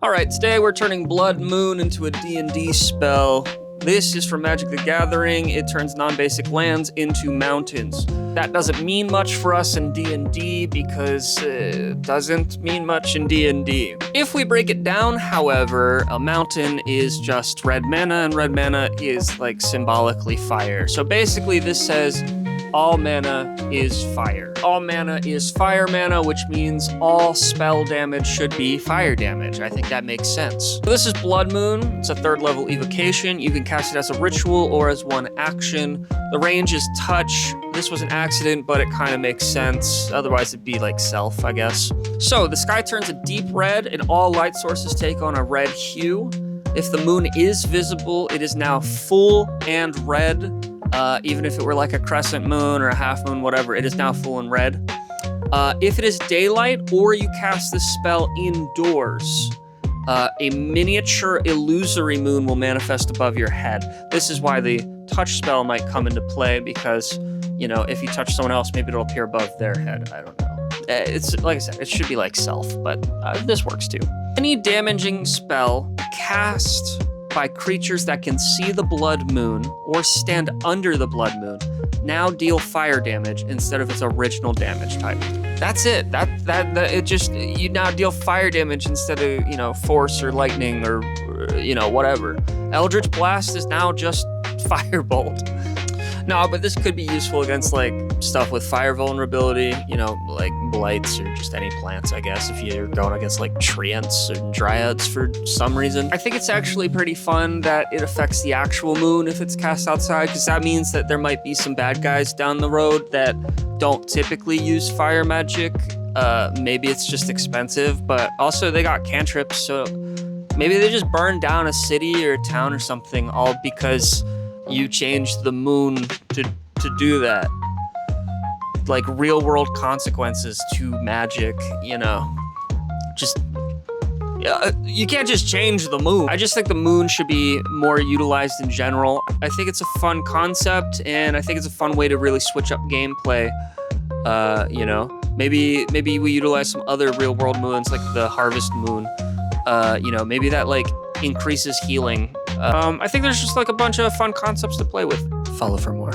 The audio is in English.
Alright, today we're turning Blood Moon into a D&D spell. This is from Magic the Gathering. It turns non-basic lands into mountains. That doesn't mean much for us in D&D because it doesn't mean much in D&D. If we break it down, however, a mountain is just red mana, and red mana is like symbolically fire. So basically this says all mana is fire. All mana is fire mana, which means all spell damage should be fire damage. I think that makes sense. So this is Blood Moon. It's a 3rd level evocation. You can cast it as a ritual or as one action. The range is touch. This was an accident, but it kind of makes sense. Otherwise it'd be like self, I guess. So the sky turns a deep red and all light sources take on a red hue. If the moon is visible, it is now full and red. Even if it were like a crescent moon or a half moon, whatever, it is now full and red. If it is daylight or you cast this spell indoors, a miniature illusory moon will manifest above your head. This is why the touch spell might come into play because, you know, if you touch someone else, maybe it'll appear above their head. I don't know. It's like I said, it should be like self, but this works too. Any damaging spell cast by creatures that can see the blood moon or stand under the blood moon now deal fire damage instead of its original damage type. That's it. You now deal fire damage instead of, you know, force or lightning or you know, whatever. Eldritch Blast is now just Firebolt. No, but this could be useful against like stuff with fire vulnerability, you know, like blights or just any plants, I guess, if you're going against like treants or dryads for some reason. I think it's actually pretty fun that it affects the actual moon if it's cast outside, because that means that there might be some bad guys down the road that don't typically use fire magic. Maybe it's just expensive, but also they got cantrips, so maybe they just burn down a city or a town or something all because you changed the moon to do that. Like real world consequences to magic, you know. Just, you can't just change the moon. I just think the moon should be more utilized in general. I think it's a fun concept, and I think it's a fun way to really switch up gameplay. You know, maybe we utilize some other real world moons like the Harvest Moon. You know, maybe that like increases healing. I think there's just like a bunch of fun concepts to play with. Follow for more.